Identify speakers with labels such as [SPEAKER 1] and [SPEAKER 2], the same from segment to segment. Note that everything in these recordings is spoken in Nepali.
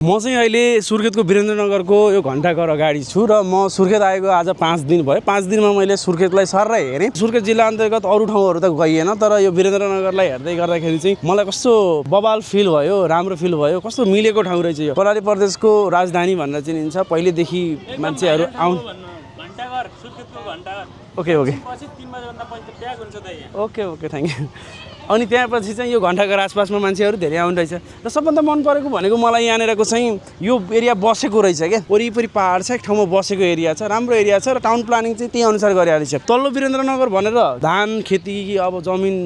[SPEAKER 1] म चाहिँ अहिले सुर्खेतको वीरेन्द्रनगरको यो घण्टाघर अगाडि छु र म सुर्खेत आएको आज 5 दिन भयो। 5 दिनमा मैले सुर्खेतलाई सर्रै हेरेँ। सुर्खेत जिल्ला अन्तर्गत अरू ठाउँहरू त गइएन, तर यो वीरेन्द्रनगरलाई हेर्दै गर्दाखेरि चाहिँ मलाई कस्तो बवाल फिल भयो, राम्रो फिल भयो, कस्तो मिलेको ठाउँ रहेछ यो। कर्णाली प्रदेशको राजधानी भनेर चिनिन्छ। पहिलेदेखि मान्छेहरू
[SPEAKER 2] घण्टाघर सुर्खेतको घण्टाघर।
[SPEAKER 1] ओके ओके
[SPEAKER 2] पछि 3 बजेभन्दा पहिले प्याक हुन्छ त यहाँ।
[SPEAKER 1] Okay okay thank you. अनि त्यहाँपछि चाहिँ यो घण्टाघर आसपासमा मान्छेहरू धेरै आउनु रहेछ र सबभन्दा मन परेको भनेको मलाई यहाँनिरको चाहिँ यो एरिया बसेको रहेछ क्या। वरिपरि पहाड छ, एक ठाउँमा बसेको एरिया छ, राम्रो एरिया छ र टाउन प्लानिङ चाहिँ त्यही अनुसार गरेको रहेछ। तल्लो वीरेन्द्रनगर भनेर धान खेती अब जमिन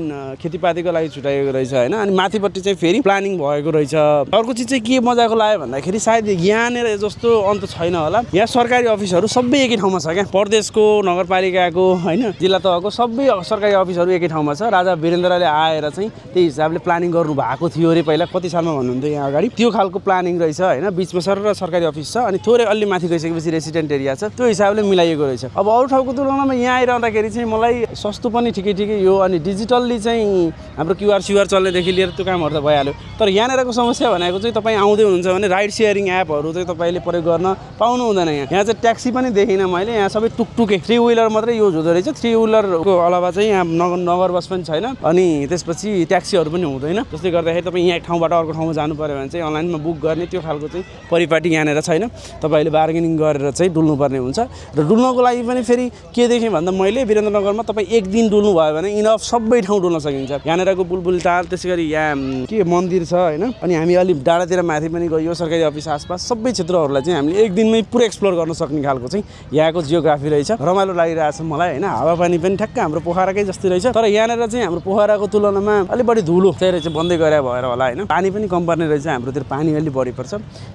[SPEAKER 1] खेतीपातीको लागि छुट्याएको रहेछ होइन। अनि माथिपट्टि चाहिँ फेरि प्लानिङ भएको रहेछ। अर्को चिज चाहिँ के मजाको लाग्यो भन्दाखेरि सायद यहाँनिर जस्तो अन्त छैन होला। यहाँ सरकारी अफिसहरू सबै एकै ठाउँमा छ क्या। प्रदेशको नगरपालिकाको होइन, जिल्ला तहको सबै सरकारी अफिसहरू एकै ठाउँमा छ। राजा वीरेन्द्रले आएर चाहिँ त्यही हिसाबले प्लानिङ गर्नु भएको थियो अरे पहिला, कति सालमा भन्नुहुन्थ्यो यहाँ अगाडि। त्यो खालको प्लानिङ रहेछ होइन। बिचमा सर सरकारी अफिस छ अनि थोरै अलि माथि गइसकेपछि रेसिडेन्ट एरिया छ। त्यो हिसाबले मिलाइएको रहेछ। अब अरू ठाउँको तुलनामा यहाँ आइरहँदाखेरि चाहिँ मलाई सस्तो पनि ठिकै यो। अनि डिजिटल्ली चाहिँ हाम्रो क्युआर चल्नेदेखि लिएर त्यो कामहरू त भइहाल्यो। तर यहाँनिरको समस्या भनेको चाहिँ तपाईँ आउँदै हुनुहुन्छ भने राइड सेयरिङ एपहरू चाहिँ तपाईँले प्रयोग गर्न पाउनु हुँदैन। यहाँ चाहिँ ट्याक्सी पनि देखिनँ मैले। यहाँ सबै टुकटुके 3 व्हिलर मात्रै युज हुँदो रहेछ। 3 व्हिलरको अलावा चाहिँ यहाँ नगर बस पनि छैन। अनि त्यसपछि ट्याक्सीहरू पनि हुँदैन। जसले गर्दाखेरि तपाईँ यहाँ एक ठाउँबाट अर्को ठाउँमा जानु पऱ्यो भने चाहिँ अनलाइनमा बुक गर्ने त्यो खालको चाहिँ परिपाटी यहाँनिर छैन। तपाईँले बार्गेनिङ गरेर चाहिँ डुल्नुपर्ने हुन्छ। र डुल्नको लागि पनि फेरि के देखेँ भन्दा मैले वीरेन्द्रनगरमा तपाईँ एक दिन डुल्नु भयो भने इनफ सबै ठाउँ डुल्न सकिन्छ। यहाँनिरको बुलबुल ताल, त्यसै गरी यहाँ के मन्दिर छ होइन। अनि हामी अलिक डाँडातिर माथि पनि गयो। सरकारी अफिस आसपास सबै क्षेत्रहरूलाई चाहिँ हामीले एक दिनमै पुरै एक्सप्लोर गर्न सक्ने खालको चाहिँ यहाँको जियोग्राफी रहेछ। रमाइलो लागिरहेछ मलाई होइन। हावापानी पनि ठ्याक्क हाम्रो पोखराकै जस्तै रहेछ। तर यहाँनिर चाहिँ हाम्रो पोखराको तुलनामा अलिक बढी धुलो चाहिँ रहेछ, बन्दै गएर भएर होला होइन। पानी पनि कम पर्ने रहेछ। हाम्रोतिर पानी अलिक बढी पर्छ।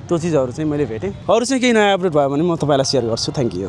[SPEAKER 1] त्यो चिजहरू चाहिँ मैले भेटेँ। अरू चाहिँ केही नयाँ अपडेट भयो भने म तपाईँलाई सेयर गर्छु। Thank you.